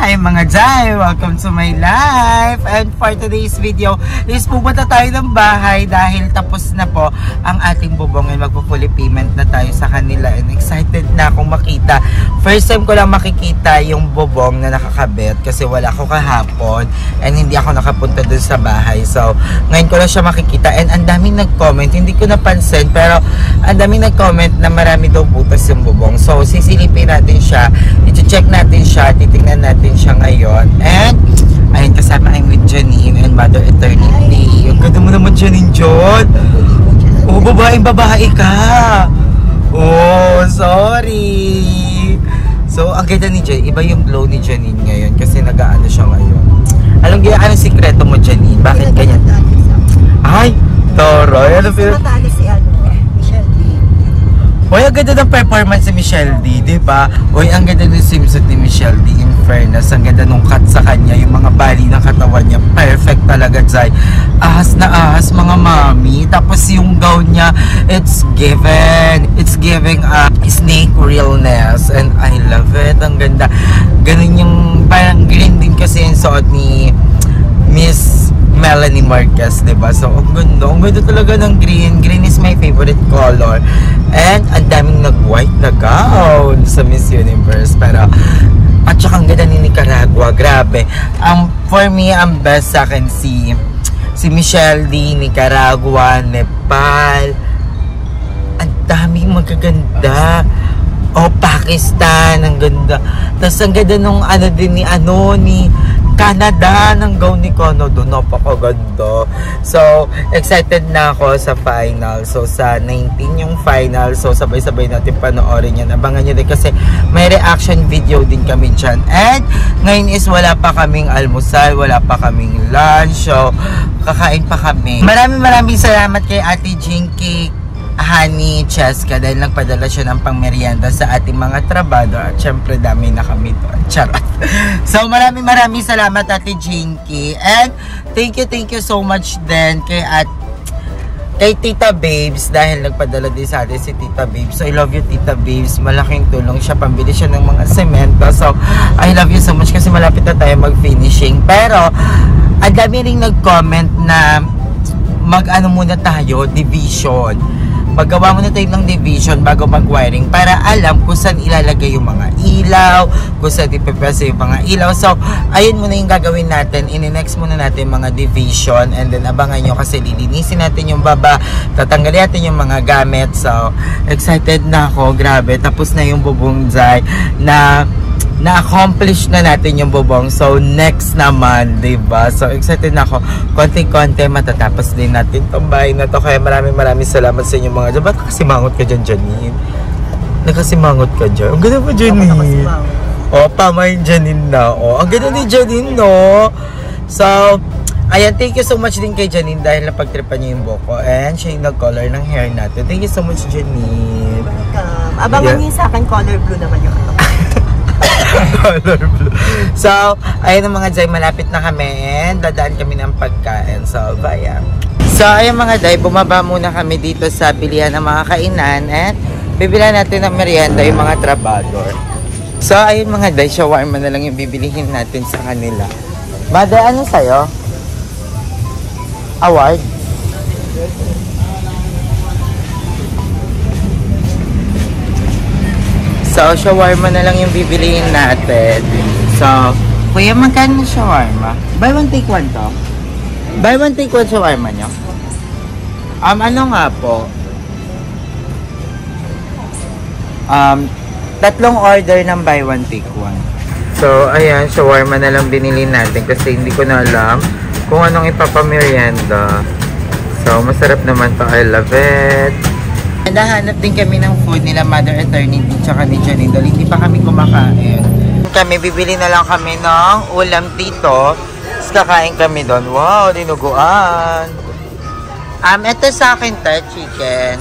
Hi mga Jai! Welcome to my life! And for today's video is pupunta tayo ng bahay dahil tapos na po ang ating bubong and magpo-fully payment na tayo sa kanila and excited na akong makita. First time ko lang makikita yung bubong na nakakabit kasi wala ako kahapon and hindi ako nakapunta dun sa bahay. So ngayon ko lang siya makikita and ang daming nag-comment, hindi ko napansin pero ang daming nag-comment na marami daw butas yung bubong. So sisilipin natin siya, i-check natin siya, titingnan natin siya ngayon. And ayun, kasama I'm with Janine and Mother Eternity. Ang ganda mo naman, Janine John. Oh, babae ka. Oh, sorry. So ang ganda ni Janine, iba yung glow ni Janine ngayon kasi nag-aano siya ngayon. Alam niyo anong sikreto mo, Janine? Bakit ganyan? Ay, toroy. Ano natali si Michelle D. Uy, ang ganda ng performance ni Michelle D, diba? Uy, ang ganda ng swimsuit ni Michelle D, in fairness. Ang ganda nung cut sa kanya, yung mga bali ng katawan niya. Perfect talaga, Jai. Ahas na ahas, mga mami. Tapos yung gown niya, it's giving a snake realness. And I love it. Ang ganda. Ganun yung, parang green din kasi yung suot ni Miss Melanie Marquez, diba? So, ang ganda talaga ng green. Green is my favorite color. And ang daming nag-white na gown sa Miss Universe. Pero, at saka ang ganda ni Nicaragua. Grabe. For me, ang best sa akin si Michelle D, Nicaragua, Nepal. Ang daming magaganda. Oh, Pakistan. Ang ganda. Tapos ang ganda nung din ni Canada ng gown ni Canada, napakaganda. So, excited na ako sa final. So, sa 19 yung final. So, sabay-sabay natin panoorin yan. Abangan nyo din kasi may reaction video din kami dyan. And, ngayon is wala pa kaming almusal, wala pa kaming lunch. So, kakain pa kami. Maraming salamat kay Ate Jinky Honey Cheska dahil nagpadala siya ng pangmerienda sa ating mga trabado at syempre dami na kami doon. Charot. So maraming salamat Ate Jinky and thank you so much din kay Tita Babes dahil nagpadala din sa atin si Tita Babes. So I love you Tita Babes, malaking tulong siya, pambili siya ng mga semento. So I love you so much kasi malapit na tayo mag-finishing pero ang dami ring nag-comment na mag-ano muna tayo, division. Magawa muna tayo ng division bago mag-wiring para alam kung saan ilalagay yung mga ilaw, kung saan ipipesa yung mga ilaw. So, ayun muna yung gagawin natin. In-next muna natin mga division and then abangan nyo kasi lilinisin natin yung baba, tatanggalin natin yung mga gamit. So, excited na ako. Grabe. Tapos na yung bubong Jai na-accomplish na natin yung bubong. So, next naman, diba? So, excited na ako. Konti-konti, matatapos din natin itong bahay na to. Kaya maraming salamat sa inyo mga dyan. Ba't nakasimangot ka dyan, Janine? Nakasimangot ka dyan. Ang ganda mo, Janine. O, tama yung Janine na. O, ang ganda ni Janine, no? So, ayan, thank you so much din kay Janine dahil napagtripan niya yung buko. And siya yung nag-color ng hair natin. Thank you so much, Janine. Welcome. Abangan niyo sa akin, color blue naman yung ano. Color blue. So, ayun ang mga Jai, malapit na kami and dadaan kami ng pagkain. So, bye. So, ayun mga Jai, bumaba muna kami dito sa bilihan ng mga kainan and bibilihan natin ng merienda yung mga trabador. So, ayun mga Jai, shawarma na lang yung bibilihin natin sa kanila. Mada, ano sa'yo? Award? So, shawarma na lang yung bibilihin natin. So, kuya, magkano shawarma? Buy one, take one to? Buy one, take one shawarma nyo? Ano nga po? Tatlong order ng buy one, take one. So, ayan, shawarma na lang binili natin kasi hindi ko na alam kung anong ipapamerienda. So, masarap naman to. I love it. Nahanap din kami ng food nila Mother Eternity tsaka ni Janine dahil hindi pa kami kumakain. Kami bibili na lang kami ng ulam dito. Tapos kakain kami doon. Wow, dinuguan. Ito sa akin chicken.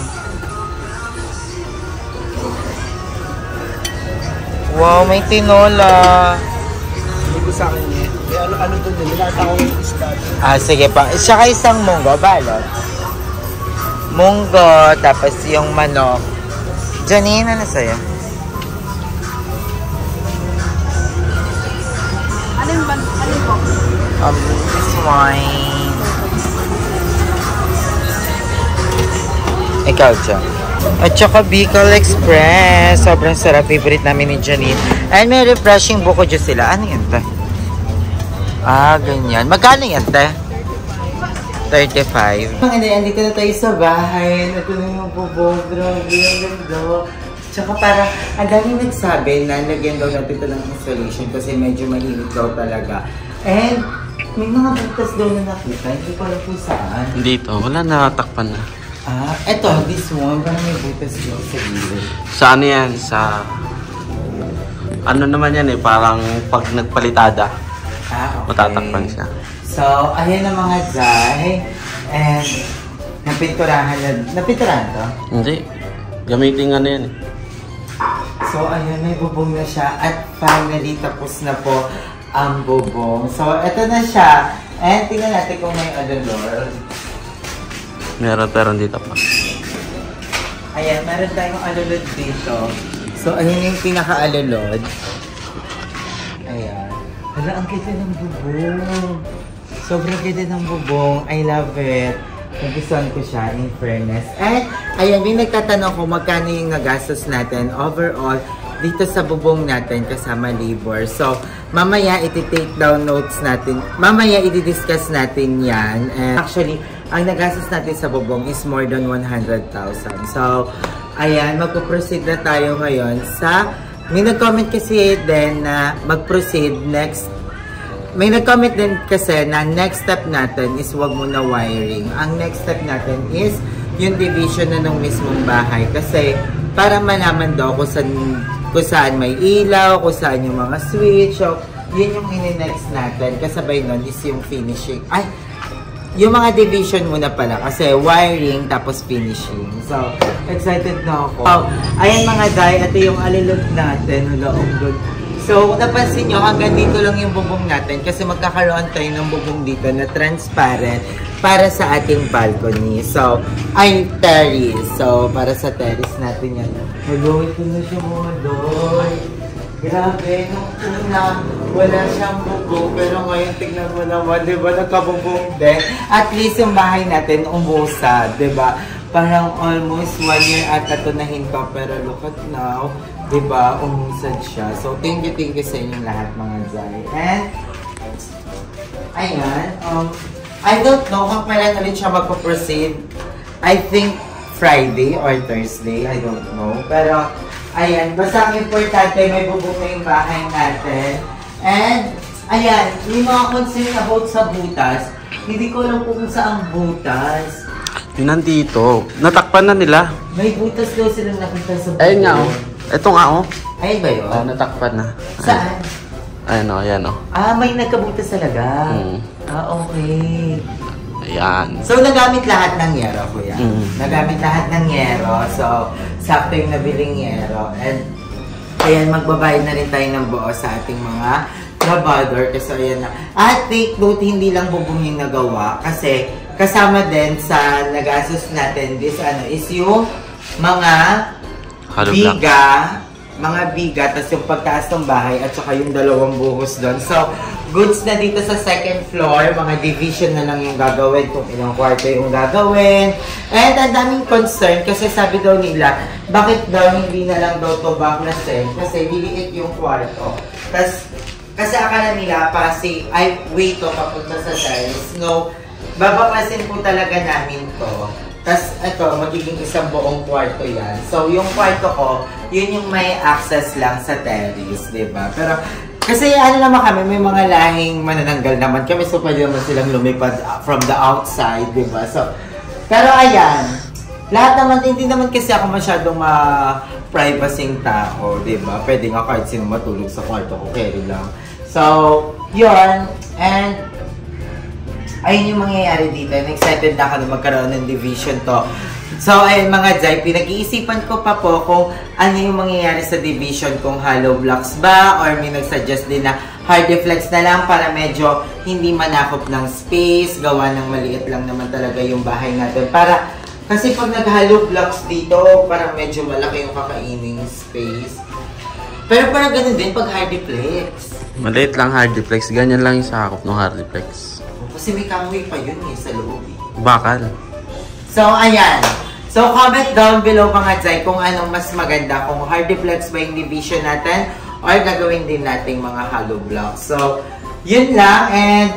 Wow, may tinola. Hindi ko sa akin eh. Ano doon din. Nilata ko yung isda. Sige pa. Tsaka isang munggo, balot. Munggo, tapos yung manok. Janine, ano sa'yo? This wine. Ikaw dyan. At saka Bicol Express. Sobrang sarap. Favorite namin ni Janine. And may refreshing buko dyan sila. Ano yan, te? Ah, ganyan. Magkano yan, te? 35. Andito na tayo sa bahay. Ito na yung bubog. Grabe, ang ganda. Tsaka parang, ang daming nagsabi na lagyan daw natin ito ng installation kasi medyo mainit daw talaga. And, may mga butas daw na nakita. Hindi ko alam kung saan. Dito, wala natakpan na. Ah, eto, this one. Parang may butas daw sa gilid. Sa ano yan? Sa... Ano naman yan eh, parang pag nagpalitada, Ah, okay. matatakpan siya. So, ayan ang mga Zay. And, napinturahan na. Napinturahan to? Hindi. Gamitin ano yan eh. So, ayan, may bubong na siya. At finally, tapos na po ang bubong. So, eto na siya. And, tingnan natin kung may alulor. Meron pero hindi pa. Ayan, meron tayong alulod dito. So, ayan yung pinaka-alulod. Ayan. Hala, ang ganda ng bubong. Sobrang ganda ng bubong. I love it. Nagustuhan ko siya, in fairness. And, ayan, may nagtatanong kung magkano yung nagastos natin overall dito sa bubong natin kasama labor. So, mamaya iti-take down notes natin. Mamaya i-discuss natin yan. And actually, ang nagastos natin sa bubong is more than 100,000. So, ayan, magpo-proceed na tayo ngayon sa... May nag-comment kasi din na mag-proceed next. May nag-comment din kasi na next step natin is wag muna wiring. Ang next step natin is yung division na ng mismong bahay. Kasi para malaman daw kung saan may ilaw, kung saan yung mga switch. So, yun yung ini-next natin. Kasabay nun is yung finishing. Ay! Yung mga division muna pala kasi wiring tapos finishing. So, excited na ako. So, ayan mga Day, ito yung alulod natin. Ang good. So, kung napansin nyo, hanggang dito lang yung bubong natin kasi magkakaroon tayo ng bubong dito na transparent para sa ating balcony. So, ay terrace. So, para sa terrace natin yan. Hello, ito na siya mga Day. Grabe, nung una, wala siyang bubong. Pero ngayon, tignan mo naman, di ba, nagkabubong din. At least yung bahay natin, umusad, di ba? Parang almost 1 year ata ito na hinto. Pero look at now, di ba, umusad siya. So, thank you sa inyong lahat, mga Zay. And, ayan, I don't know kung kailan ulit siya magpo-proceed. I think Friday or Thursday, I don't know. Pero, ayan, basta ang importante, may bubong na yung bahay natin. And, ayan, yung mga concern about sa butas, hindi ko alam kung saan butas. Yun nandito. Natakpan na nila. May butas daw silang nakita sa bubong. Ayun nga oh. Ito nga oh. Ayun ba yun? Oh, natakpan na. Saan? Ayan oh, ayan oh. Ah, may nagkabutas talaga. Ah, okay. Ayan. So, nagamit lahat ng yero, kuya. Nagamit lahat ng yero. So, sakto yung nabiling yero. And, ayan, magbabayad na rin tayo ng buo sa ating mga trabador. Kasi, ayan na. At take note, hindi lang bubong yung nagawa. Kasi, kasama din sa nagastos natin, is yung mga biga. Mga biga, tapos yung pagtaas ng bahay, at saka yung 2 buhos doon. So, goods na dito sa second floor, mga division na lang yung gagawin, kung ilang kwarto yung gagawin. And ang daming concern, kasi sabi daw nila, bakit daw hindi na lang daw ito baklasin? Kasi liliit yung kwarto. Tapos, kasi akala nila, way to papunta sa terrace. No, babaklasin po talaga namin to. Tapos, ito, magiging isang buong kwarto yan. So, yung kwarto ko, yun yung may access lang sa terrace, diba? Pero, kasi ano naman kami, may mga lahing manananggal naman kami. So, pwede naman silang lumipad from the outside, diba? So, pero ayan, lahat naman, hindi naman kasi ako masyadong privacy tao, diba? Pwede nga kahit sino matulog sa kwarto ko, carry lang. So, yun. And, ayun yung mangyayari dito. And excited na ako na magkaroon ng division to. So, ayun mga Zay, pinag-iisipan ko pa po kung ano yung mangyayari sa division, kung hollow blocks ba, or may nag-suggest din na hard deflex na lang para medyo hindi manakop ng space, gawa ng maliit lang naman talaga yung bahay natin. Para, kasi pag nag-hollow blocks dito, parang medyo malaki yung kakaining space. Pero parang ganun din pag hard deflex. Maliit lang hardiplex. Ganyan lang yung sakop ng hardiplex. Kasi may kahoy pa yun eh, sa loob eh. Bakal. So, ayan. So, comment down below mga Zay kung anong mas maganda. Kung hardiplex ba yung division natin or gagawin din nating mga hollow blocks. So, yun lang. And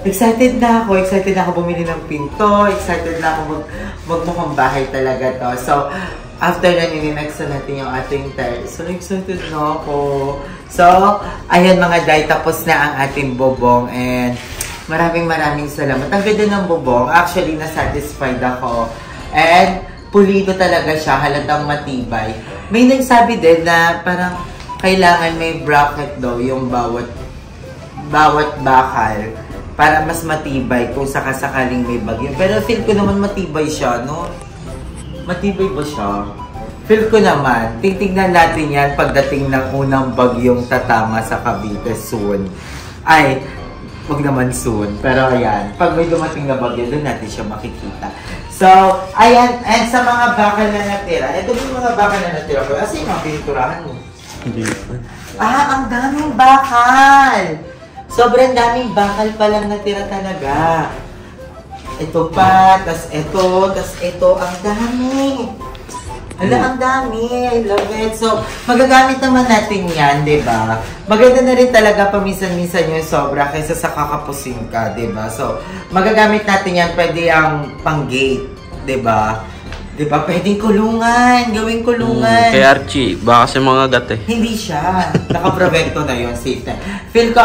excited na ako. Excited na ako bumili ng pinto. Excited na ako magmukhang bahay talaga to. So, after na nininexo natin yung ating tiles. So, excited na ako. So, ayan mga Day. Tapos na ang ating bubong. And maraming salamat. Ang ganda ng bubong. Actually, na-satisfied ako. And pulido talaga siya, halatang matibay. May nagsabi din na parang kailangan may bracket daw yung bawat bakal para mas matibay kung sakasakaling may bagyo. Pero feel ko naman matibay siya, no? Matibay ba siya? Feel ko naman. Titignan natin yan pagdating ng unang bagyong tatama sa Cavite soon. Ay, wag naman soon. Pero ayan, pag may dumating na bagyo, doon natin siya makikita. So, ayan, and sa mga bakal na natira, ito yung mga bakal na natira ko. Kasi yung mga piniturahan mo. Hindi. Ang daming bakal! Sobrang daming bakal pa lang natira talaga. Ito pa, tas ito, ang dami. Ang dami. I love it. So, magagamit naman natin yan, diba? Maganda na rin talaga paminsan-minsan yung sobra kaysa sa kakapusin ka, diba? So, magagamit natin yan. Pwede ang pang-gate, diba? Diba? Pwedeng kulungan. Gawing kulungan. Kay Archie, baka kasi mga gat eh. Hindi siya. Nakaprobekto na yun. Safe na. Feel ko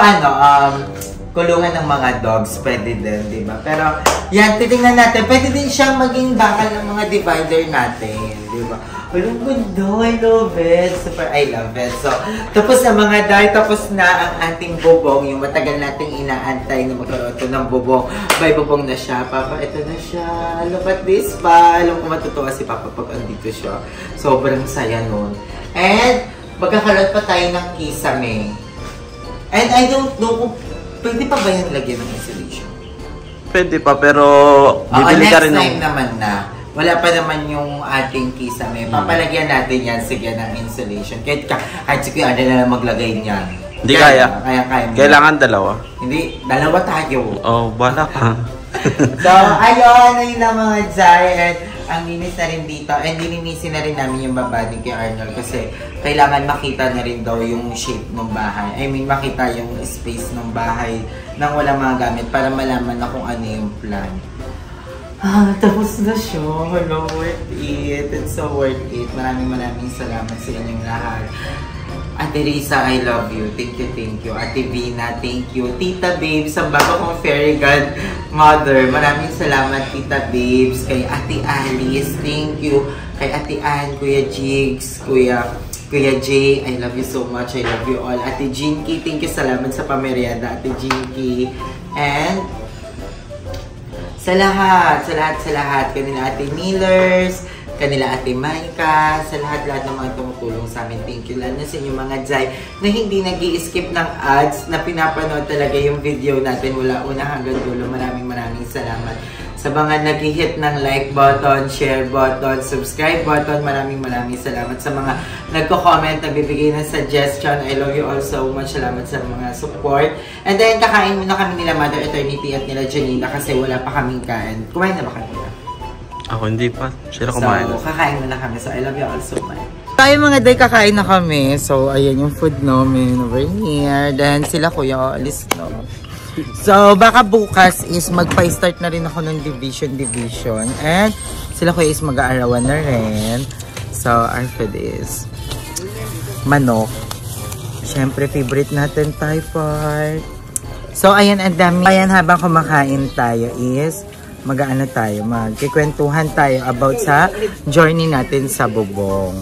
kulungan ng mga dogs, pwede din, di ba? Pero, yan, titingnan natin. Pwede din siyang maging bakal ng mga divider natin, di ba? Walang gundo, I love it. Super, I love it. So, tapos na mga Day, tapos na ang ating bubong. Yung matagal nating inaantay na magkaroon ito ng bubong. May bubong na siya. Papa, ito na siya. Look at this pa. Alam ko matutuwa si Papa pag andito siya. Sobrang saya nun. And, magkakaroon pa tayo ng kisame. And I don't know kung pwede pa ba yan lagyan ng insulation? Pwede pa, pero bibili ka rin next time naman na. Wala pa naman yung ating kisame. Papalagyan natin yan, sige, ng insulation. Kahit si Kuya Ada na lang maglagay niyan. Hindi kaya. Kaya Kailangan dalawa. Hindi, dalawa tayo. Oh, bala ka. So, ayun lang mga Zay. And ang linis na rin dito. And dininisin na rin namin yung baba ni Kuya Arnold kasi kailangan makita na rin daw yung shape ng bahay. I mean, makita yung space ng bahay nang walang mga gamit para malaman na kung ano yung plan. Tapos na siya. Hello, worth it. It's so worth it. Maraming salamat sa inyong lahat. Ate Risa, I love you. Thank you. Ate Vina, thank you. Tita Babes, ang bago kong fairy godmother. Maraming salamat, Tita Babes. Kay Ate Alice, thank you. Kay Ate Ann, Kuya Jigs, Kuya Jay, I love you so much. I love you all. Ate Jinky, thank you. Salamat sa pamerienda, Ate Jinky. And sa lahat. Kanila Ate Millers, kanila Ate Maika, sa lahat ng mga tumutulong sa amin. Thank you. Lalo na sa inyo mga Zay na hindi nag-i-skip ng ads, na pinapanood talaga yung video natin mula una hanggang dulo. Maraming salamat. Sa mga nag-hit ng like button, share button, subscribe button, maraming salamat. Sa mga nagko-comment, nagbibigay ng suggestion, I love you all so much. Salamat sa mga support. And then, kakain muna kami nila Mother Eternity at nila Janila kasi wala pa kaming kain. Kumain na ba kanila? Ako hindi pa. Sila kumain. So, kakain muna kami. So, I love you all so much. Tayo mga Day, kakain na kami. So, ayan yung food namin over here. Then, sila kuya, alis no. So, baka bukas is magpa-start na rin ako ng division. And, sila kuya is mag-aarawan na rin. So, our food is manok. Siyempre, favorite natin, Thai part. So, ayan, ang dami. Ayan, habang kumakain tayo is magkikwentuhan tayo about sa journey natin sa bubong.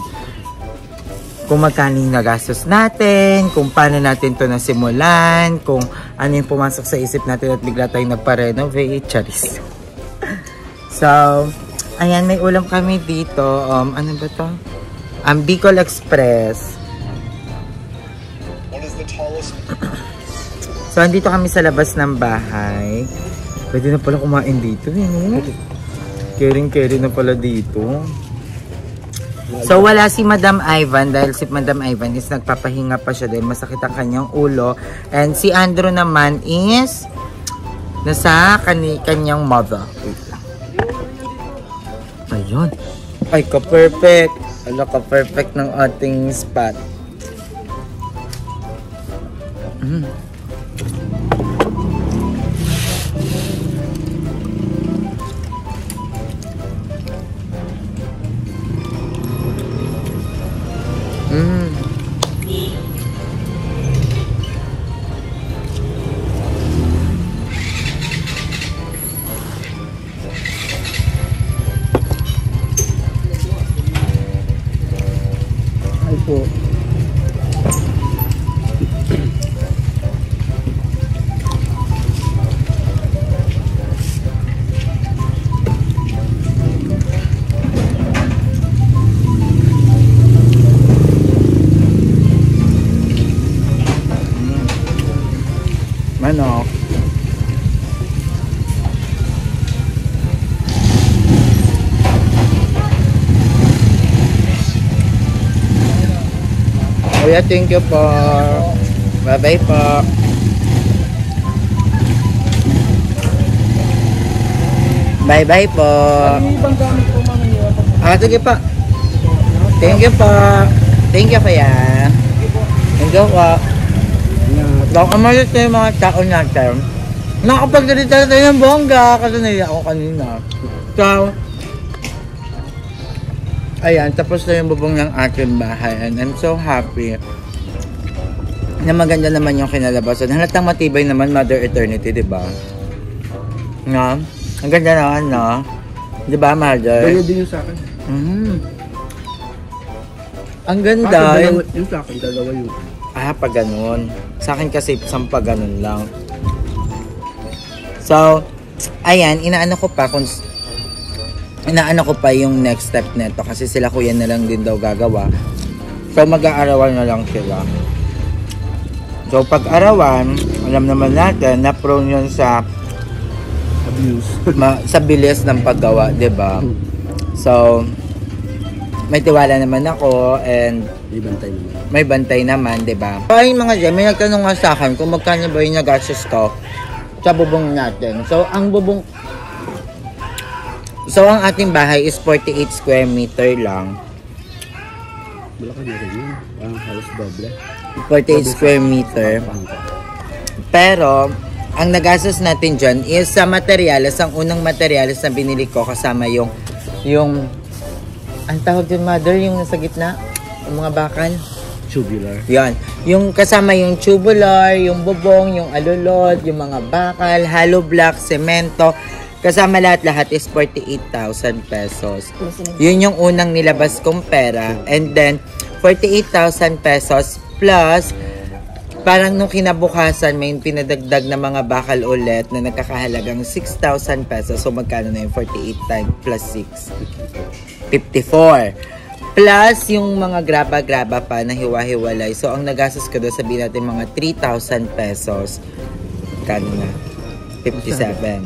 Kung magkano yung nagastos natin, kung paano natin to nasimulan, kung ano yung pumasok sa isip natin at bigla tayong nagpa-renovate, charis. So, ayan, may ulam kami dito. Ano ba to? Bicol Express. So, andito kami sa labas ng bahay. Pwede na pala kumain dito. Caring na pala dito. So wala si Madam Ivan dahil si Madam Ivan is nagpapahinga pa siya dahil masakit ang kanyang ulo. And si Andrew naman is nasa kanyang mother. Wait lang. Ayun. Ay, ka-perfect. Ano ka-perfect ng ating spot. Ay po. Manok. Kuya, thank you po. Bye-bye po. Bye-bye po. Ibang gamit po mga niyo. Sige po. Thank you po. Thank you kuya. Thank you po. Baka umalis na yung mga tao natin. Nakapagsalita tayo ng bongga kasi naiyak ako kanina. So, ayan, tapos na yung bubong ng aking bahay and I'm so happy na maganda naman yung kinalabasan. Halatang matibay naman Mother Eternity, di ba? No? Ang ganda naman, no? Di ba, Mother? Ganyan din yung sa akin. Ang ganda. Yung sa akin, dalawa yun. Pag ganun. Sa akin kasi isang pag ganun lang. So, ayan, inaano ko pa yung next step neto kasi sila kuya na lang din daw gagawa. So, mag-aarawan na lang sila. So, pag-arawan, alam naman natin na prone yun sa Abuse. sa bilis ng paggawa, 'di ba? So, may tiwala naman ako and may bantay naman, 'di ba? Ay mga dyan, may nagtanong nga sa akin kung magkano ba yung nagastos ko sa bubong natin. So, ang ating bahay is 48 square meter lang. Malaki na rin yun. Parang halos doble. 48 square meter. Pero, ang nagastos natin dyan is sa materials. Ang unang materials na binili ko kasama yung ang tawag dyan, Mother, yung nasa gitna, yung mga bakal. Tubular. Yan. Yung kasama yung tubular, yung bubong, yung alulod, yung mga bakal, hollow block, semento. Kasama lahat is 48,000 pesos. Yun yung unang nilabas kong pera. And then, 48,000 pesos plus, parang nung kinabukasan, may pinadagdag na mga bakal ulit na nagkakahalagang 6,000 pesos. So, magkano na yung 48 times plus 6? 54. Plus, yung mga graba-graba pa na hiwa-hiwalay. So, ang nagastos ko doon, sabihin natin mga 3,000 pesos. Kano na? 57.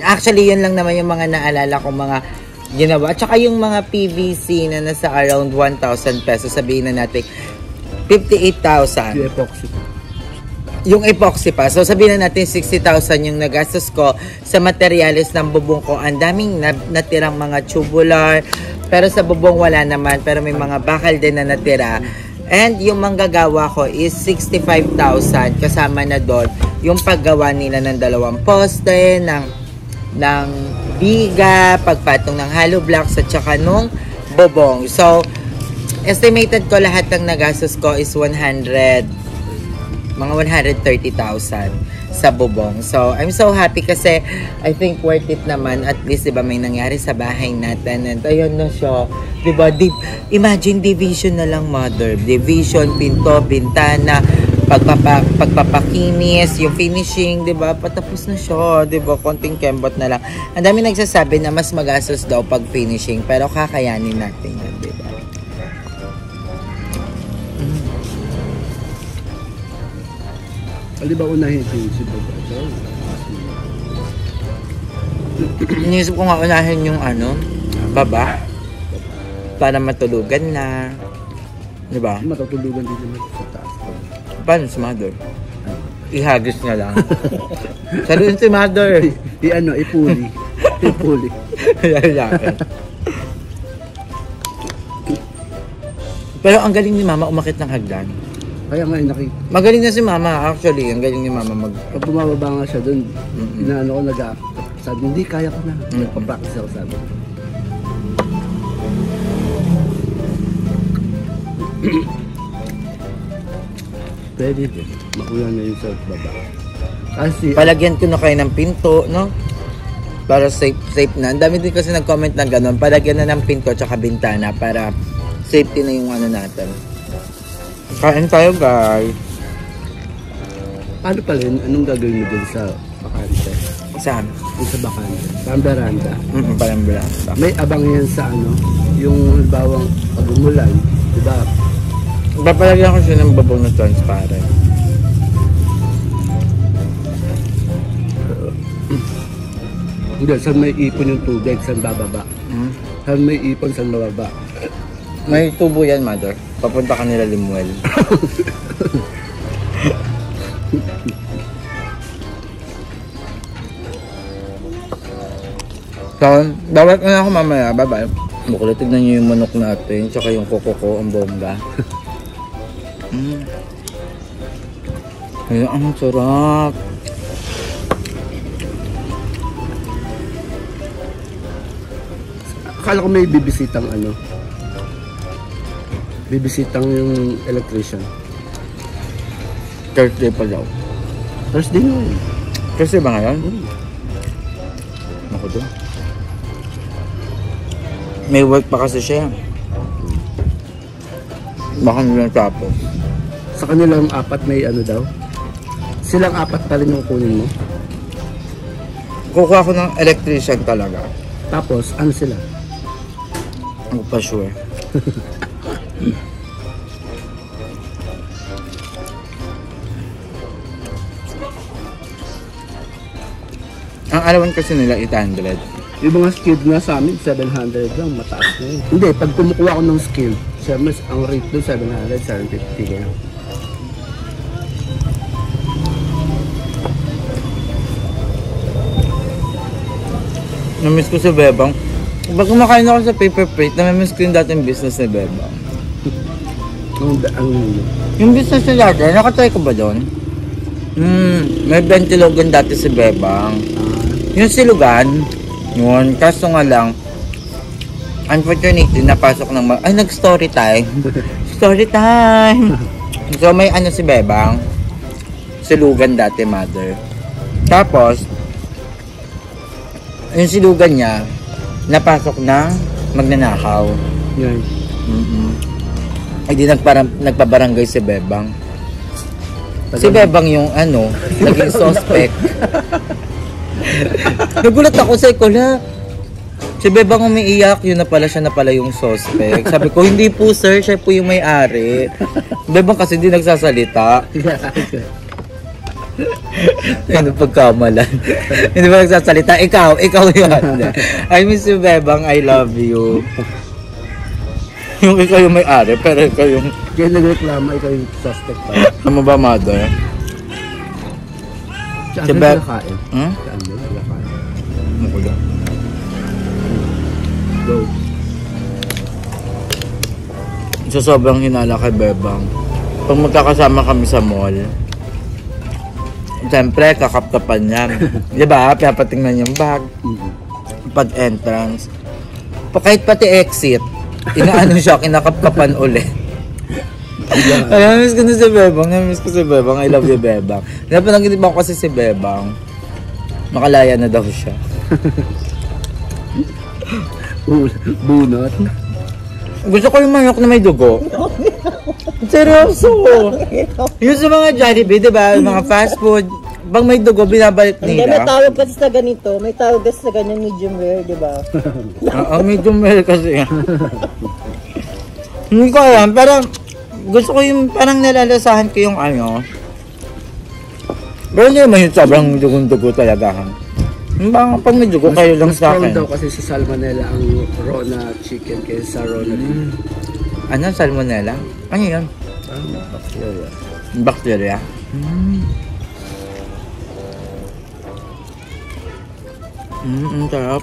Actually, yun lang naman yung mga naalala kong mga ginawa. At saka yung mga PVC na nasa around 1,000 pesos, sabihin na natin 58,000. Yung epoxy. Yung epoxy pa. So, sabihin na natin 60,000 yung nagastos ko sa materials ng bubong ko. Ang daming natirang mga tubular. Pero sa bubong wala naman. Pero may mga bakal din na natira. And yung manggagawa ko is 65,000. Kasama na doon yung paggawa nila ng 2 poste, ng biga, pagpatong ng hollow blocks at saka nung bubong. So, estimated ko lahat ng nagastos ko is mga 130,000 sa bubong. So, I'm so happy kasi I think worth it naman. At least, diba, may nangyari sa bahay natin. And ayun na siya. Diba, imagine division na lang, Mother. Division, pinto, bintana, pagpapakinis, yung finishing, diba? Patapos na siya, diba? Konting kembot na lang. Ang dami nagsasabi na mas magastos daw pag finishing. Pero kakayanin natin yan, diba? Di ba unahin si Baba? Inisip ko nga unahin yung baba. para matulugan na. Diba? Matutulugan din naman sa taas. Paano si mother? Ihagis niya lang. Saluhin si mother. Ipuli. Ipuli. Yayakin. Pero ang galing ni mama umakit ng hagdan. Kaya nga nakita. Magaling na si mama actually. Ang galing ni mama Pag bumababa nga siya dun, inaano ko sabi, hindi, kaya ko na. Nagpa-practice ako sabi. Pwede din. Makuha na yun sa baba. Kasi, Palagyan ko na kayo ng pinto, no? Para safe na. Ang dami din kasi nag-comment na gano'n. Palagyan na ng pinto tsaka bintana para safety na yung ano natin. Kain tayo, guys. paano pala yun? Anong gagawin mo dun sa bakante? Saan? Dun sa bakante? Sa beranda. Parang beranda. May abang yan sa ano, yung halibawang pag umulan, di ba? Papalagyan ko siya ng babaw na transparent. Hindi, saan may ipon yung tubig, saan bababa? Saan may ipon, saan bababa? May tubo yan, mother. Papunta ka nila Limuel. So, bawat na ako mamaya. Bye-bye. Bukla, tignan nyo yung manok natin. Tsaka yung koko, ang bongga. Ay, ang sarap. Akala ko may bibisitang ano. Bibisitang yung electrician. Thursday pa daw. Thursday na yun. Thursday ba ngayon? Ako doon. May work pa kasi siya. Baka nila tapos. Sa kanilang apat may ano daw. Silang apat pa rin yung kunin mo. Kukuha ko ng electrician talaga. Tapos, ano sila? Ako pa sure. Ang alawan kasi nila 800. Yung mga skilled na sa amin, 700 lang, mataas na yun. Hindi, pag kumukuha ko ng skill, siyempre ang rate doon 700, 750 kaya. Namiss ko si Bebang. Pag kumakain ako sa paper plate, namiss ko yung dating business ni Bebang. Yung business ni dati, nakatry ko ba doon? May bentilogan dati si Bebang. Yung silugan, yun, kaso nga lang, unfortunately, napasok ng ay, nag-story time. Story time! So, may ano si Bebang, silugan dati, mother. Tapos, yung silugan niya, napasok ng magnanakaw. Yan. Ay, di nagpabarangay si Bebang. Si Bebang yung ano, naging suspect. Nagulat ako sa ikola. Si Bebang umiiyak, yun na pala siya na pala yung suspect. Sabi ko, hindi po sir, siya po yung may-ari. Bebang kasi hindi nagsasalita. Ano pagkamalan? Hindi ba nagsasalita? Ikaw yun. I miss you, Bebang. I love you. Yung ikaw yung may-ari, pero ikaw yung... Kaya nagreklama, ikaw yung suspect pa. Ano ba, mother? Saan ba nakain? Hmm? Saan ba nakain? Ano ba? Go. So, sobrang hinala kay Bebang. Pag magkakasama kami sa mall, siyempre, kakapkapan niya. Diba? Papatingnan yung bag. Pag entrance. Kahit pati exit, inaano siya, kinakapkapan ulit. Ay, namiss ko na si Bebang. Namiss ko si Bebang. I love you, Bebang. Napanagin ko kasi si Bebang. Makalaya na daw siya. Bunot. Gusto ko yung manok na may dugo. Seryoso. Yung sa mga Jollibee, diba? Yung mga fast food. Pag may dugo, binabalik Hindi, may nila. tawag kasi sa ganito. May tawag kasi sa ganyan medium rare, di ba? Medyo well kasi. Hindi ko alam, pero gusto ko yung parang nalalasahan ko yung ano. Pero hindi naman yung sobrang dugong-dugo talaga. Baka pag medyo ko kayo lang sa prone akin. daw kasi sa salmonella ang raw na chicken kaysa sa raw na beef. Ano? Salmonella? Ano yan? Bacteria. Bacteria? Ang sarap.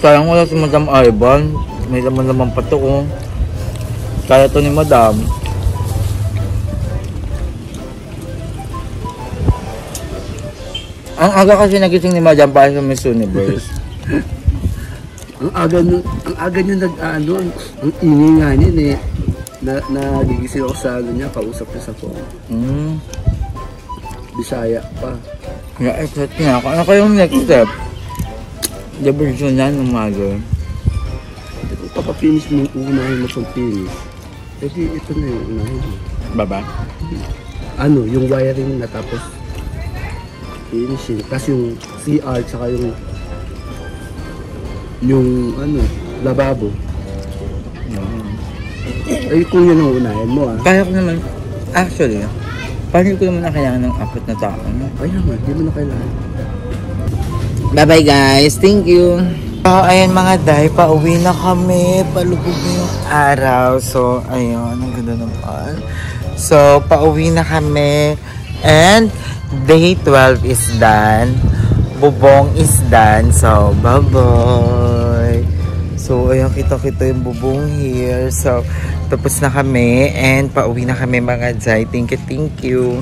Sayang wala si Madam Ivan. May laman-laman pa to oh. Kaya to ni Madam. Ang aga kasi nagising ni Madam para sa Miss Universe. Ang aga nyo nag-ano, ang ingay nga niyan eh. Nagigising ako sa ano niya, kausap niya sa phone. Bisaya pa. Yeah, excited nga ako. Ano kayong next step? Diversion yan, umaga. Kung papapinish mo, unahin mo kung finish. Kasi ito na yung unahin mo. Baba? Ano, yung wiring na tapos finishing. Tapos yung CR, tsaka yung ano, lababo. Ay, kung yun ang unahin mo ah. Kaya ko naman, actually, paano ko naman na kailangan ng 4 na tao? No? Ay naman, di mo na kailangan. Bye-bye guys. Thank you. So, ayan mga day, pauwi na kami. Palubog na yung araw. So, ayun, ang ganda naman. So, pauwi na kami. And, day 12 is done. Bubong is done. So, bye-bye. So, ayan, kita-kita yung bubong here. So, tapos na kami. And, pauwi na kami mga day. Thank you.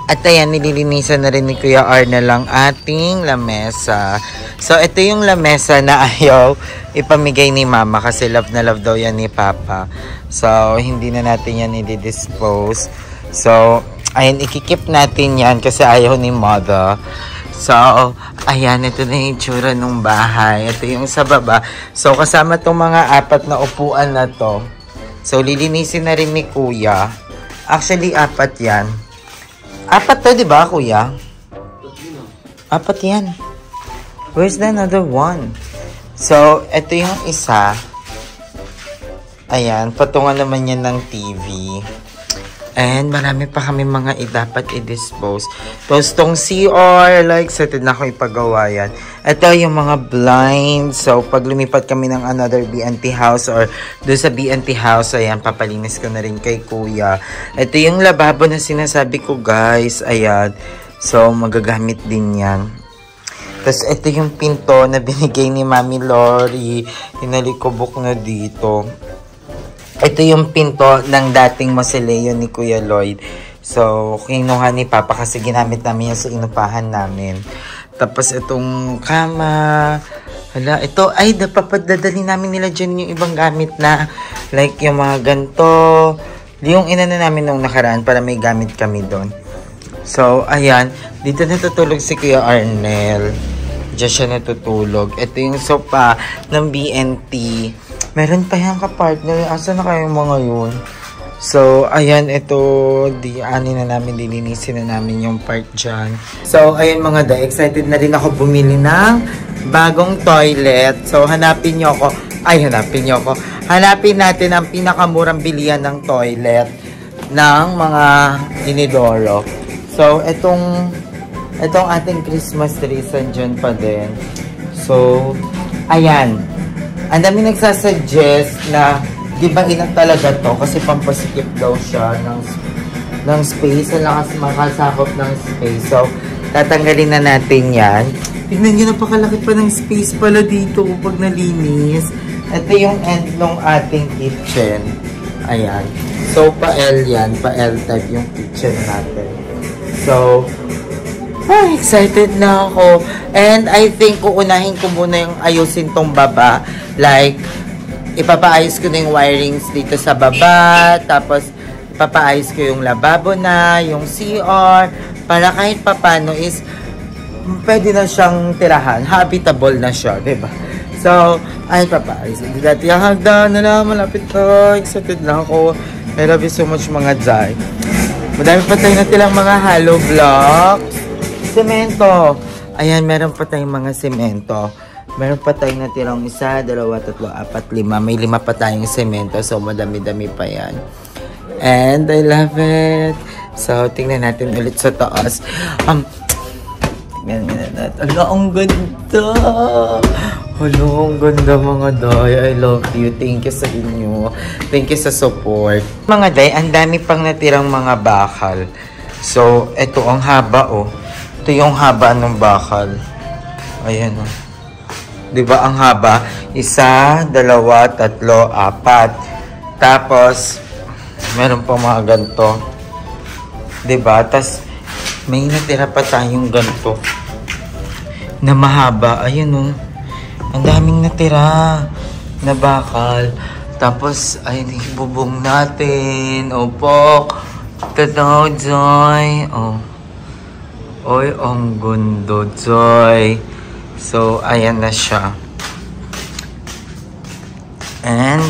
At ayan, nililinisan na rin ni Kuya R na lang ating lamesa. So, ito yung lamesa na ayaw ipamigay ni Mama kasi love na love daw yan ni Papa. So, hindi na natin yan i-dispose. So, ayan, ikikip natin yan kasi ayaw ni Mother. So, ayan, ito na yung itsura ng bahay. Ito yung sa baba. So, kasama tong mga 4 na upuan na to. So, lilinisin na rin ni Kuya. Actually, 4 yan. 4 to, di ba, Kuya? 4 yan. Where's the another one? So, ito yung isa. Ayan, patungan naman yan ng TV. And marami pa kami mga dapat i-dispose. Tapos tong CR, like, excited na ako ipagawa yan. Ito yung mga blinds. So, pag lumipat kami ng another BNT house or doon sa BNT house, ayan, papalinis ko na rin kay Kuya. Ito yung lababo na sinasabi ko, guys. Ayan. So, magagamit din yan. Tapos, ito yung pinto na binigay ni Mami Lori. Hinalikubok na dito. Ito yung pinto ng dating mausoleo ni Kuya Lloyd. So, kinuha ni Papa kasi ginamit namin yan sa inupahan namin. Tapos, itong kama. Hala, ito, ay, papadadali namin nila dyan yung ibang gamit na. Like, yung mga ganto. Yung inano namin nung nakaraan para may gamit kami doon. So, ayan. Dito natutulog si Kuya Arnel. Diyan siya natutulog. Ito yung sofa ng BNT. Meron pa yan ka-partner. Asa na kayong mga yun? So, ayan, ito, ani na namin, dilinisin na namin yung part dyan. So, ayan mga da, excited na rin ako bumili ng bagong toilet. So, hanapin nyo ako. Hanapin natin ang pinakamurang bilihan ng toilet ng mga inidoro. So, itong ating Christmas tree, sandyan pa din. So, ayan. Ang dami nagsasuggest na di ba inang talaga to kasi pampasikip daw siya ng space. Ang lakas makasakop ng space. So, tatanggalin na natin yan. Tignan nyo, napakalaki pa ng space pala dito pag nalinis. Ito yung end ng ating kitchen. Ayan. So, pa-L yan. Pa-L type yung kitchen natin. So, excited na ako. And I think uunahin ko muna yung ayusin tong baba. Like, ipapaayos ko na yung wirings dito sa baba. Tapos, ipapaayos ko yung lababo na, yung CR. Para kahit papano is, pwede na siyang tirahan. Habitable na siya, diba? So, ay papaayos. Dati ang hagdan na lang, malapit na. Excited na ako. I love you so much mga Jai. Madami pa tayo natilang mga hollow blocks. Semento. Ayan, meron pa tayong mga semento. Meron pa tayong natirang 1, 2, 3, 4, 5. May 5 pa tayong semento. So, madami-dami pa yan. And I love it. So, tingnan natin ulit sa taas. Yan natin. Ala, ang ganda! Hala, ang ganda mga day. I love you. Thank you sa inyo. Thank you sa support. Mga day, ang dami pang natirang mga bakal. So, ito ang haba, oh. Ito yung haba ng bakal. Ayan, oh. Diba ang haba? 1, 2, 3, 4. Tapos, meron pa mga ganito. Diba? Tapos, may natira pa tayong ganito. Na mahaba. Ayan, oh. Ang daming natira na bakal. Tapos, ayun, ibubong natin. Opo. Tataw, Joy. Oh. Oy, ang gundo, Joy. So, ayan na siya. And,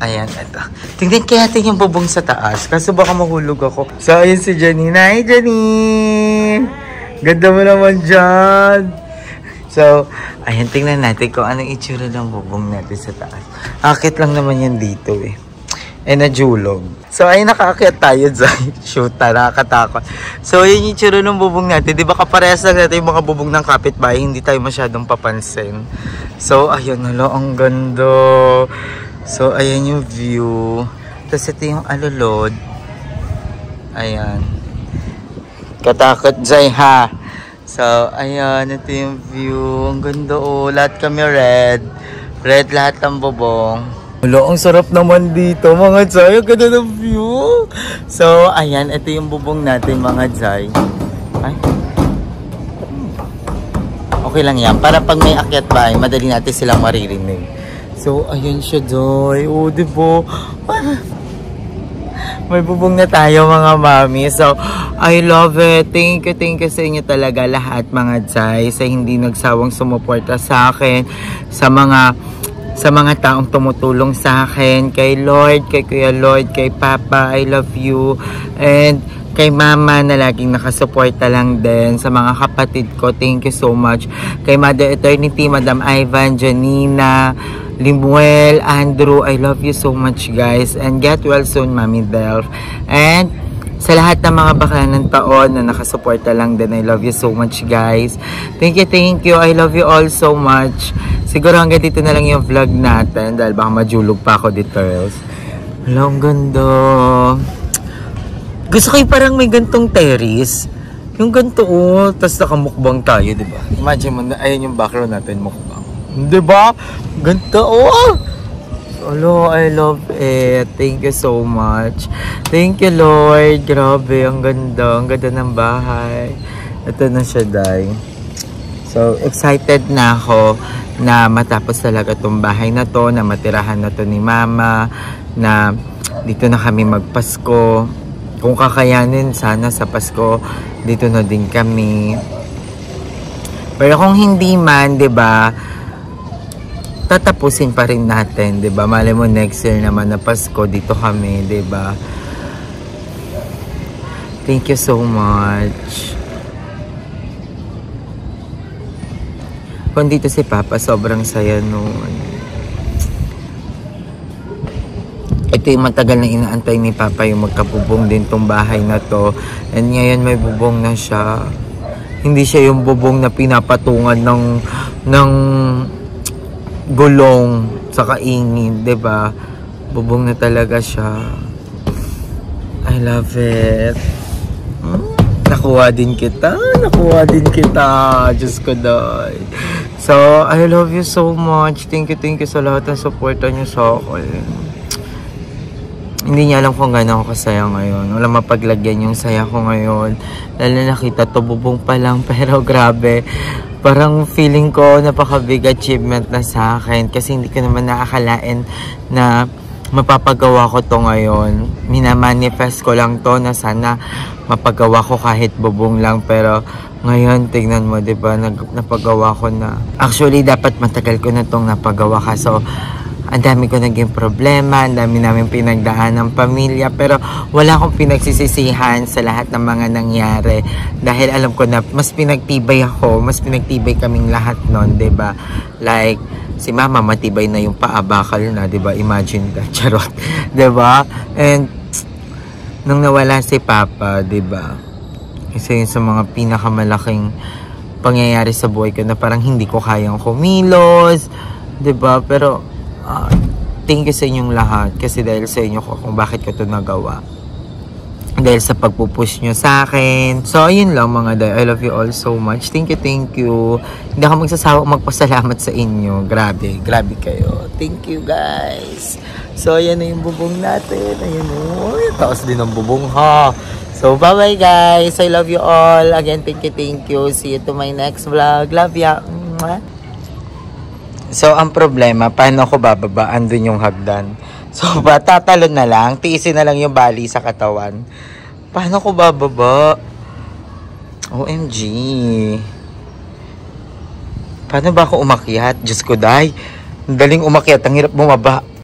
ayan, ito. Tingnan kaya natin yung bubong sa taas. Kaso baka mahulog ako. So, ayun si Janine. Hi, Janine! Ganda mo naman dyan. So, ayan, tingnan natin kung anong itsura ng bubong natin sa taas. Akit lang naman yan dito eh. Eh, najulog. So, ay nakaakyat tayo dyan. Shoot, nakakatakot. So, yun yung tsura ng bubong natin. Di ba kaparehas lang natin yung mga bubong ng kapitbahay, hindi tayo masyadong papansin. So, ayun, hala, ang ganda. So, ayan yung view. Tapos, ito yung alulod. Ayan. Katakot dyan, ha? So, ayan, ito yung view. Ang ganda, oh. Lahat kami red. Red lahat ng bubong. Wala, ang sarap naman dito mga Jai. Ang ganda ng view. So, ayan. Ito yung bubong natin mga Jai. Ay. Okay lang yan. Para pag may akyat ba, madali natin silang maririnig. So, ayan siya Jai. Oh, diba? May bubong na tayo mga mami. So, I love it. Thank you sa inyo talaga lahat mga Jai. Sa hindi nagsawang sumuporta sa akin. Sa mga taong tumutulong sa akin, kay Lord, kay Kuya Lord, kay Papa, I love you. And kay Mama na laging nakasuporta lang din. Sa mga kapatid ko, thank you so much. Kay Mother Eternity, Madam Ivan, Janina, Limuel, Andrew, I love you so much guys. And get well soon, Mami Delph. And sa lahat ng mga bakla ng taon na nakasuporta lang din, I love you so much guys. Thank you. I love you all so much. Siguro hanggang dito na lang yung vlog natin dahil baka majulog pa ako dito. Wala, ang ganda. Gusto ko yung parang may gantong terrace. Yung ganto, oh. Tapos nakamukbang tayo, diba? Imagine mo, ayan yung background natin, mukbang. Diba? Ganto, oh! Hello, I love it. Thank you so much. Thank you, Lord. Grabe, ang ganda. Ang ganda ng bahay. Ito na siya, Day. So, excited na ako na matapos talaga itong bahay na to, na matirahan na to ni Mama, na dito na kami magpasko. Kung kakayanin, sana sa Pasko, dito na din kami. Pero kung hindi man, 'di ba, tatapusin pa rin natin, 'di ba? Malay mo next year naman na Pasko dito kami, 'di ba? Thank you so much. Kung dito si Papa, sobrang saya noon. Ito yung matagal na inaantay ni Papa yung magkabubong din tong bahay na to. And ngayon may bubong na siya. Hindi siya yung bubong na pinapatungan ng gulong sa kaingin, 'di ba? Bubong na talaga siya. I love it. Nakuha din kita. Diyos ko, Day. So, I love you so much. Thank you sa lahat ng supporta niyo sa akin. Hindi niya alam kung gano'n ako kasaya ngayon. Wala mapaglagyan yung saya ko ngayon. Lalo nakita to, bubong pa lang. Pero grabe. Parang feeling ko napaka-big achievement na sa akin. Kasi hindi ko naman nakakalain na mapapagawa ko to ngayon. Minamanifest ko lang to na sana mapagawa ko kahit bubong lang. Pero ngayon, tignan mo, diba, napagawa ko na. Actually, dapat matagal ko na tong napagawa. Kaso, ang dami ko naging problema, ang dami namin pinagdaan ng pamilya. Pero wala akong pinagsisisihan sa lahat ng mga nangyari. Dahil alam ko na mas pinagtibay ako, mas pinagtibay kaming lahat nun, diba? Like, si Mama matibay na yung paabakal na, 'di ba? Imagine that, charot. 'Di ba? And nung nawala si Papa, 'di ba? Isa yun sa mga pinakamalaking pangyayari sa buhay ko na parang hindi ko kayang kumilos. 'Di ba? Pero, thank you sa inyong lahat. Kasi dahil sa inyo ko kung bakit ko ito nagawa. Dahil sa pagpupush nyo sa akin. So, ayun lang mga day. I love you all so much. Thank you. Hindi ako magsasawa magpasalamat sa inyo. Grabe kayo. Thank you, guys. So, ayan na yung bubong natin. Ayan o. Taos din ang bubong, ha. So, bye-bye, guys. I love you all. Again, thank you. See you to my next vlog. Love ya. So, ang problema, paano ko bababaan dun yung hagdan? So, tatalon na lang, tiisin na lang yung bali sa katawan. Paano ko bababa? OMG. Paano ba ako umakyat? Diyos ko, day. Ang daling umakyat, ang hirap bumaba.